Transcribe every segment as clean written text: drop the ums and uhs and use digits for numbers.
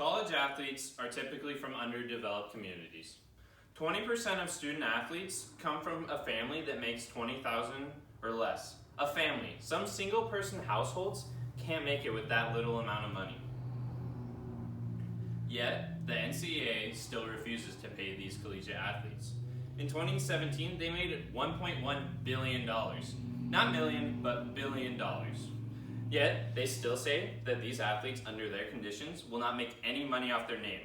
College athletes are typically from underdeveloped communities. 20% of student athletes come from a family that makes $20,000 or less. A family. Some single person households can't make it with that little amount of money. Yet, the NCAA still refuses to pay these collegiate athletes. In 2017, they made $1.1 billion. Not million, but $1 billion. Yet, they still say that these athletes, under their conditions, will not make any money off their name,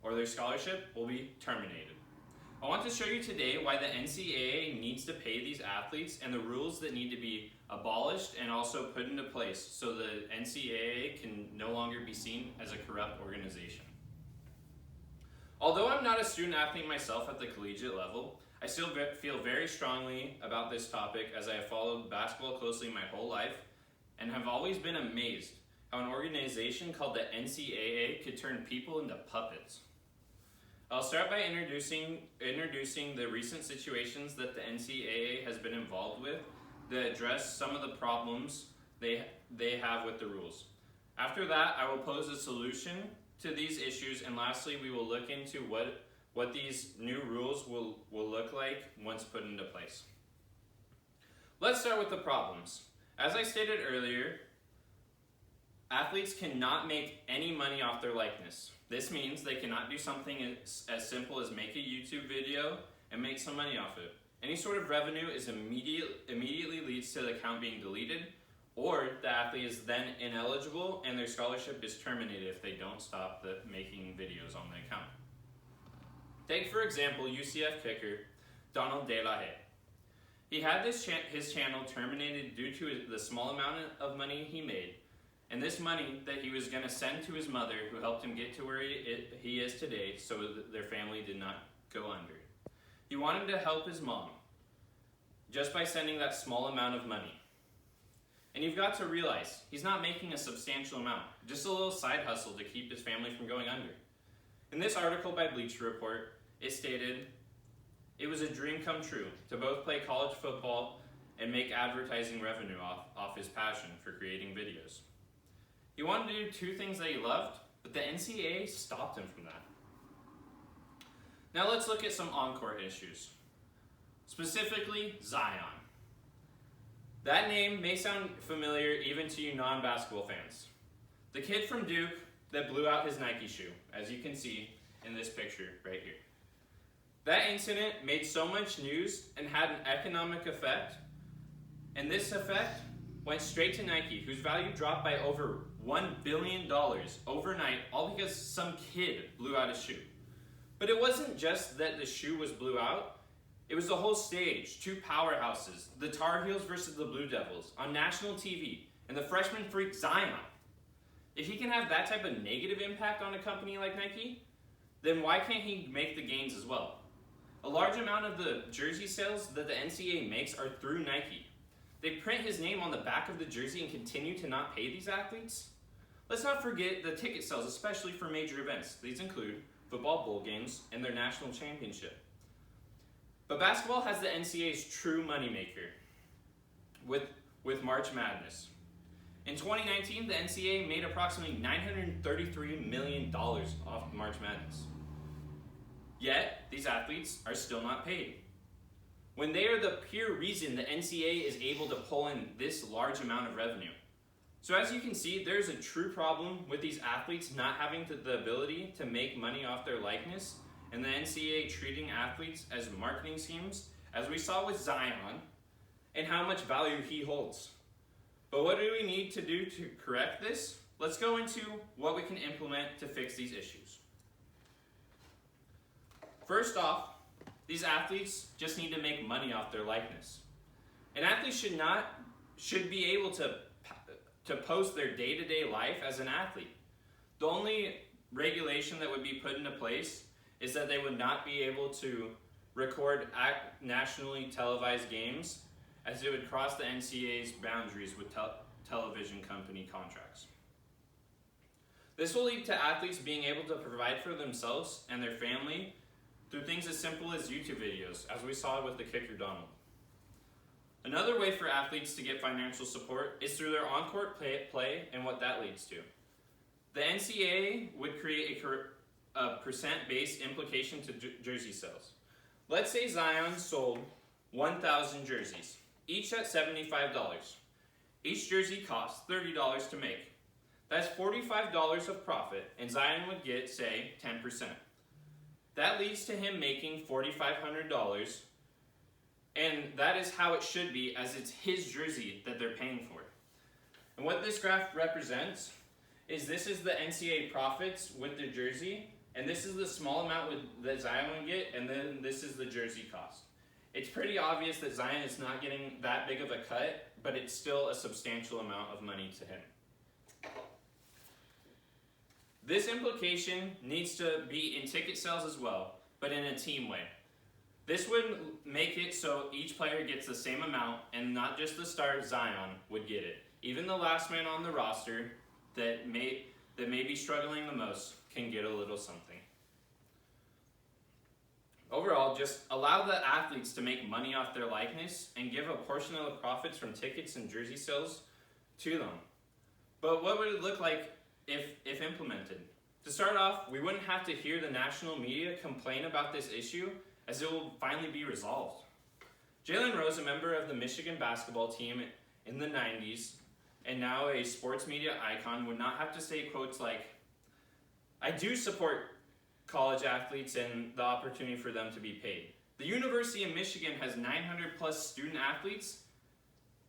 or their scholarship will be terminated. I want to show you today why the NCAA needs to pay these athletes and the rules that need to be abolished and also put into place so the NCAA can no longer be seen as a corrupt organization. Although I'm not a student athlete myself at the collegiate level, I still feel very strongly about this topic as I have followed basketball closely my whole life and have always been amazed how an organization called the NCAA could turn people into puppets. I'll start by introducing the recent situations that the NCAA has been involved with that address some of the problems they have with the rules. After that, I will pose a solution to these issues, and lastly, we will look into what these new rules will look like once put into place. Let's start with the problems. As I stated earlier, athletes cannot make any money off their likeness. This means they cannot do something as simple as make a YouTube video and make some money off it. Any sort of revenue is immediately leads to the account being deleted, or the athlete is then ineligible and their scholarship is terminated if they don't stop making videos on the account. Take, for example, UCF kicker Donald De La Haye. He had his channel terminated due to the small amount of money he made, and this money that he was going to send to his mother, who helped him get to where he is today, so that their family did not go under. He wanted to help his mom just by sending that small amount of money. And you've got to realize, he's not making a substantial amount, just a little side hustle to keep his family from going under. In this article by Bleacher Report, it stated, "It was a dream come true to both play college football and make advertising revenue off his passion for creating videos." He wanted to do two things that he loved, but the NCAA stopped him from that. Now let's look at some on-court issues. Specifically, Zion. That name may sound familiar even to you non-basketball fans. The kid from Duke that blew out his Nike shoe, as you can see in this picture right here. That incident made so much news and had an economic effect, and this effect went straight to Nike, whose value dropped by over $1 billion overnight, all because some kid blew out his shoe. But it wasn't just that the shoe was blew out, it was the whole stage, two powerhouses, the Tar Heels versus the Blue Devils, on national TV, and the freshman freak Zion. If he can have that type of negative impact on a company like Nike, then why can't he make the gains as well? A large amount of the jersey sales that the NCAA makes are through Nike. They print his name on the back of the jersey and continue to not pay these athletes? Let's not forget the ticket sales, especially for major events. These include football bowl games and their national championship. But basketball has the NCAA's true moneymaker with March Madness. In 2019, the NCAA made approximately $933 million off March Madness. Yet, these athletes are still not paid. When they are the pure reason the NCAA is able to pull in this large amount of revenue. So as you can see, there's a true problem with these athletes not having the ability to make money off their likeness, and the NCAA treating athletes as marketing schemes, as we saw with Zion, and how much value he holds. But what do we need to do to correct this? Let's go into what we can implement to fix these issues. First off, these athletes just need to make money off their likeness. An athlete should be able to post their day-to-day life as an athlete. The only regulation that would be put into place is that they would not be able to record nationally televised games, as it would cross the NCAA's boundaries with television company contracts. This will lead to athletes being able to provide for themselves and their family through things as simple as YouTube videos, as we saw with the kicker Donald. Another way for athletes to get financial support is through their on-court play and what that leads to. The NCAA would create a percent-based implication to jersey sales. Let's say Zion sold 1,000 jerseys, each at $75. Each jersey costs $30 to make. That's $45 of profit, and Zion would get, say, 10%. That leads to him making $4,500, and that is how it should be, as it's his jersey that they're paying for. And what this graph represents is this is the NCAA profits with the jersey, and this is the small amount that Zion would get, and then this is the jersey cost. It's pretty obvious that Zion is not getting that big of a cut, but it's still a substantial amount of money to him. This implication needs to be in ticket sales as well, but in a team way. This would make it so each player gets the same amount, and not just the star Zion would get it. Even the last man on the roster that may be struggling the most can get a little something. Overall, just allow the athletes to make money off their likeness and give a portion of the profits from tickets and jersey sales to them. But what would it look like if implemented? To start off, we wouldn't have to hear the national media complain about this issue, as it will finally be resolved. Jalen Rose, a member of the Michigan basketball team in the 90s, and now a sports media icon, would not have to say quotes like, "I do support college athletes and the opportunity for them to be paid. The University of Michigan has 900 plus student athletes,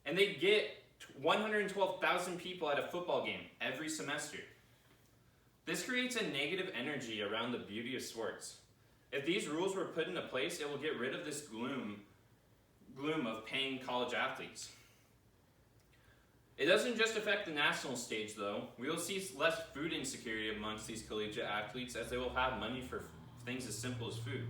and they get 112,000 people at a football game every semester." This creates a negative energy around the beauty of sports. If these rules were put into place, it will get rid of this gloom of paying college athletes. It doesn't just affect the national stage, though. We will see less food insecurity amongst these collegiate athletes, as they will have money for things as simple as food.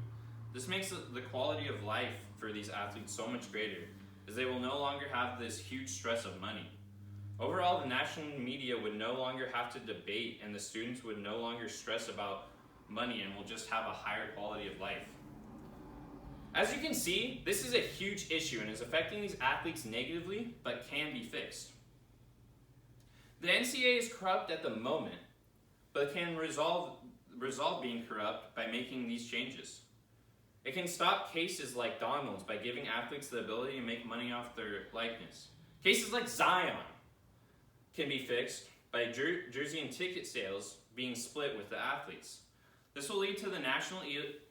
This makes the quality of life for these athletes so much greater, as they will no longer have this huge stress of money. Overall, the national media would no longer have to debate, and the students would no longer stress about money, and will just have a higher quality of life. As you can see, this is a huge issue and is affecting these athletes negatively, but can be fixed. The NCAA is corrupt at the moment, but can resolve being corrupt by making these changes. It can stop cases like Donald's by giving athletes the ability to make money off their likeness. Cases like Zion can be fixed by jersey and ticket sales being split with the athletes. This will lead to the national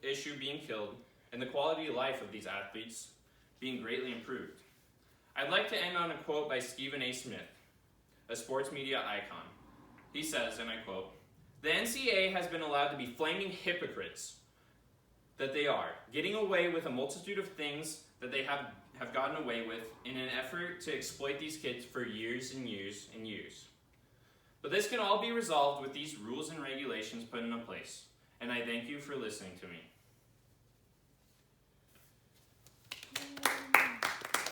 issue being killed and the quality of life of these athletes being greatly improved. I'd like to end on a quote by Stephen A. Smith, a sports media icon. He says, and I quote, "The NCAA has been allowed to be flaming hypocrites that they are, getting away with a multitude of things that they have gotten away with in an effort to exploit these kids for years and years and years. But this can all be resolved with these rules and regulations put into place, and I thank you for listening to me."